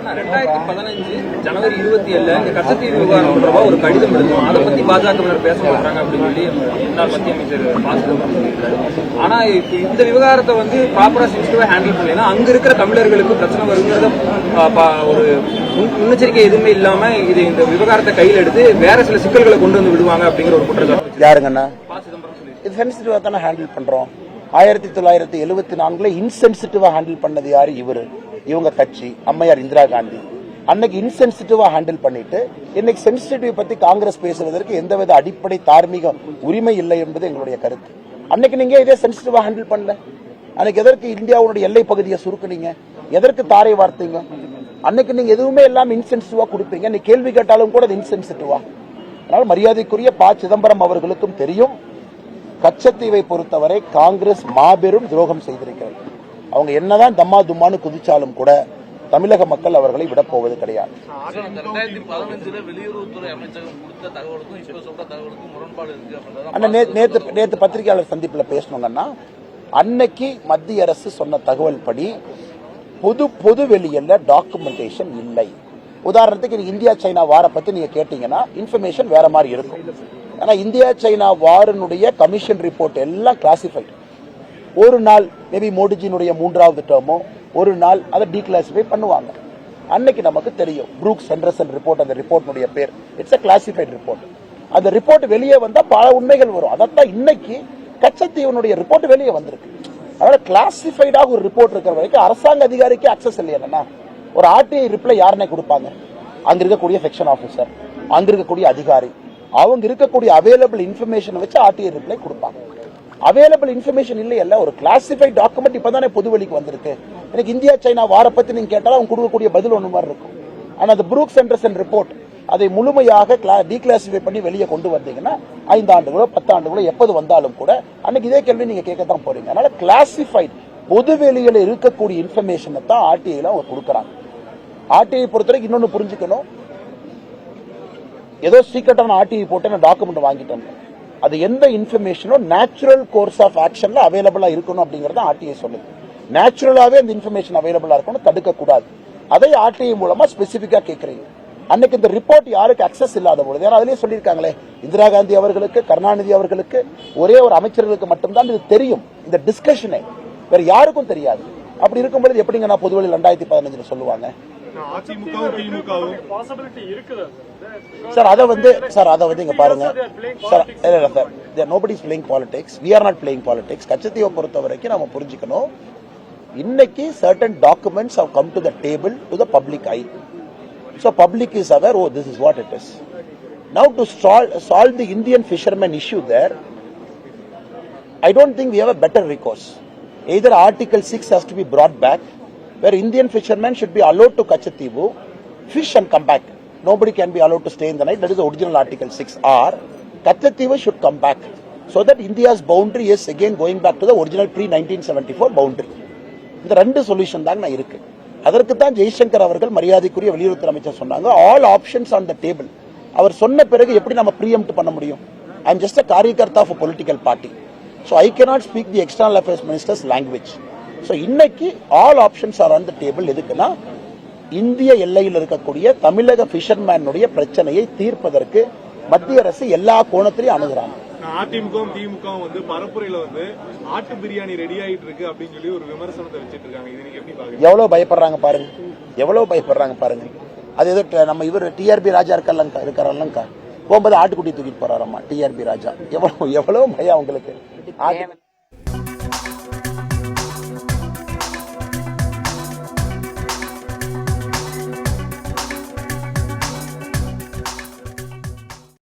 2015 ஜனவரி 27 இந்த கச்சத்தீவு விவகாரம் தொடர்பாக ஒரு கடிதம் எழுதும். அதை பத்தி பாஜகவினர் பேச மாட்டாங்க அப்படின்னு சொல்லி முன்னாள் மத்திய அமைச்சர் பாசிதம்பரம் சொல்லியிருக்காரு. ஆனா இந்த விவகாரத்தை வந்து ப்ராப்பரா சென்சிட்டிவா ஹேண்டில் பண்ணலைன்னா அங்க இருக்கிற தமிழர்களுக்கு பிரச்சனை வருங்கிறத ஒரு முன்னெச்சரிக்கை எதுவுமே இல்லாம இந்த விவகாரத்தை கையில் எடுத்து வேற சில சிக்கல்களை கொண்டு வந்து விடுவாங்க அப்படிங்கிற ஒரு குற்றச்சாட்டு யாருங்கண்ணா பாசிதம்பரம் சொல்லி இது சென்சிட்டிவா தானே ஹேண்டில் பண்றோம். 1974 இன்சென்சிட்டிவா ஹேண்டில் பண்ணது யாரு? இவங்க கட்சி அம்மையார் இந்திரா காந்தி அன்னைக்கு இன்சென்சிட்டிவா ஹேண்டில் பண்ணிட்டு இன்னைக்கு சென்சிட்டிவ் பத்தி காங்கிரஸ் பேசுவதற்கு எந்தவித அடிப்படை தார்மீக உரிமை இல்லை என்பது எங்களுடைய கருத்து. அன்னைக்கு நீங்க இதே சென்சிட்டிவா ஹேண்டில் பண்ணல. அன்னைக்கு எதற்கு இந்தியாவுடைய எல்லை பகுதியை சுருக்குனீங்க? எதற்கு தாரை வார்த்தீங்க? அன்னைக்கு நீங்க எதுவுமே எல்லாம் இன்சென்சிட்டிவா கொடுப்பீங்க. நீ கேள்வி கேட்டாலும் கூட அது இன்சென்சிட்டிவா. அதனால மரியாதைக்குரிய ப. சிதம்பரம் அவர்களுக்கும் தெரியும், கச்சத்தீவை பொறுத்தவரை காங்கிரஸ் மாபெரும் துரோகம் செய்திருக்கிறது. அவங்க என்னதான் தம்மா தும்மான்னு குதிச்சாலும் கூட தமிழக மக்கள் அவர்களை விடப் போவது கிடையாது. 2015 வெளியுறவுத்துறை அமைச்சகம் கொடுத்த தகவலுக்கும் இப்ப சொல்ற தகவலுக்கும் முரண்பாடு இருக்கு. நேத்து பத்திரிகையாளர் சந்திப்புல பேசணுங்கன்னா, அன்னைக்கு மத்திய அரசு சொன்ன தகவல் படி பொது வெளியில டாக்குமெண்டேஷன் இல்லை. உதாரணத்துக்கு இந்தியா சைனா வார பத்தி நீங்க கேட்டீங்கன்னா இன்ஃபர்மேஷன் வேற மாதிரி இருக்கும். ஆனா இந்தியா சைனா வாரனுடைய கமிஷன் ரிப்போர்ட் எல்லாம் கிளாசிஃபைட். ஒரு நாள் மேபி மோடிஜியினுடைய 3வது டேர்மோ ஒரு நாள் அதை டீக்ளாசிஃபை பண்ணுவாங்க. அன்னைக்கு நமக்கு தெரியும் ப்ரூக்ஸ் ஹெண்டர்சன் ரிப்போர்ட், அந்த ரிப்போர்ட்டுடைய பேர் இட்ஸ் a கிளாசிஃபைட் ரிப்போர்ட். அந்த ரிப்போர்ட் வெளியே வந்தா பல உண்மைகள் வரும். அதான் இன்னைக்கு கச்சத்தீவனுடைய ரிப்போர்ட் வெளியே வந்திருக்கு. அதனால கிளாசிஃபைடாக ஒரு ரிப்போர்ட் இருக்கிற வரைக்கும் அரசாங்க அதிகாரிக்கு அக்சஸ் இல்லையா? ஒரு ஆர்டிஐ ரிப்ளை யாருன்னே கொடுப்பாங்க? அங்க இருக்கக்கூடிய செக்ஷன் ஆபீசர், அங்க இருக்கக்கூடிய அதிகாரி, அவங்க இருக்கக்கூடிய அவைலபிள் இன்ஃபர்மேஷன் வச்சு ஆர்டிஐ ரிப்ளை கொடுப்பாங்க. அவைலபிள் இன்ஃபர்மேஷன் இல்லையல்ல. ஒரு கிளாசிஃபைட் டாக்குமெண்ட் இப்பதானே பொது வெளிக்கு வந்திருக்கு. எனக்கு இந்தியா சைனா வார பத்தி நீங்க கேட்டாலும் அவங்க கொடுக்கக்கூடிய பதில் ஒன்று மாதிரி இருக்கும். ஆனா அந்த ப்ரூக்ஸ் ஹெண்டர்சன் ரிப்போர்ட் அதை முழுமையாக டீக்ளாசிஃபை பண்ணி வெளியே கொண்டு வந்தீங்கன்னா 5 ஆண்டுகளோ 10 ஆண்டுகளோ எப்போது வந்தாலும் கூட அன்னைக்கு இதே கேள்வி நீங்க கேட்கத்தான் போறீங்க. அதனால கிளாசிஃபைட் பொது வெளியில இருக்கக்கூடிய இன்ஃபர்மேஷனை தான் ஆர்டிஐல அவங்க கொடுக்கறாங்க. ஆர்டிஐ பொறுத்தவரைக்கும் இன்னொன்னு புரிஞ்சுக்கணும், ஏதோ சீக்கிரட்டான ஆர்டிஐ போட்டு நான் டாக்குமெண்ட் வாங்கிட்டேன், அது எந்த இன்ஃபர்மேஷனும் நேச்சுரல் கோர்ஸ் ஆஃப் ஆக்ஷன்ல அவைலபிளா இருக்கணும் அப்படிங்கறத ஆர்டிஐ சொல்லுது. நேச்சுரலாவே அந்த இன்ஃபர்மேஷன் அவைலபிளா இருக்கணும், தடுக்க கூடாது. அதை ஆர்டிஐ மூலமா ஸ்பெசிபிக்கா கேட்கறீங்க. அன்னைக்கு இந்த ரிப்போர்ட் யாருக்கு அக்சஸ் இல்லாத பொழுது, ஏன்னா அதுலயே சொல்லியிருக்காங்களே, இந்திரா காந்தி அவர்களுக்கு, கருணாநிதி அவர்களுக்கு, ஒரே ஒரு அமைச்சர்களுக்கு மட்டும்தான் இது தெரியும். இந்த டிஸ்கஷனை வேற யாருக்கும் தெரியாது. அப்படி இருக்கும்போது எப்படிங்க நான் பொதுவெளி 2015 சொல்லுவாங்க? சார் அதை வந்து இங்க பாருங்க sir, nobody is playing politics, we are not playing politics. கச்சத்தீவை பொறுத்த வரைக்கும் நாம புரிஞ்சுக்கணும், இன்னைக்கு certain documents have come to the table to the public eye. So public is aware, oh this is what it is. Now to solve the Indian fishermen issue there, I don't think we have a better recourse. Either Article 6 has to be brought back, where Indian fishermen should be allowed to Kachativu, fish and come back. Nobody can be allowed to stay in the night. That is the original Article 6. Or Kachativu should come back, so that India's boundary is again going back to the original pre-1974 boundary. இந்த ரெண்டு solution தான் இருக்கு. அதற்கு தான் ஜெய்சங்கர் அவர்கள் மரியாதைக்குரிய வெளியுறவுத்துறை அமைச்சர் சொன்னாங்க, all options on the table. அவர் சொன்ன பிறகு எப்படி நம்ம ப்ரீஎம்ப்ட் பண்ண முடியும்? I am just a karyakarta of a political party. So I cannot speak the external affairs minister's language. So இன்னைக்கு all options are on the table. எதுக்குன்னா இந்திய எல்லையில் இருக்கக்கூடிய தமிழக பிஷர்மேனுடைய பிரச்சனையை தீர்ப்பதற்கு மத்திய அரசு எல்லா கோணத்திலையும் அணுகுறாங்க. அதிமுகவும் திமுகவும் வந்து பரப்புரையில வந்து ஆட்டு பிரியாணி ரெடி ஆயிட்டு இருக்கு அப்படின்னு சொல்லி ஒரு விமர்சனத்தை வச்சிட்டு இருக்காங்க. இது நீங்க எப்படி பாக்குறீங்க? எவ்வளவு பயப்படுறாங்க பாருங்க. அது ஏதோ நம்ம இவர் டிஆர்பி ராஜா இருக்காரல்லங்கா போகும்போது ஆட்டுக்குட்டி தூக்கிட்டு போறாரம்மா டிஆர்பி ராஜா. எவ்வளவு பயம் அவங்களுக்கு.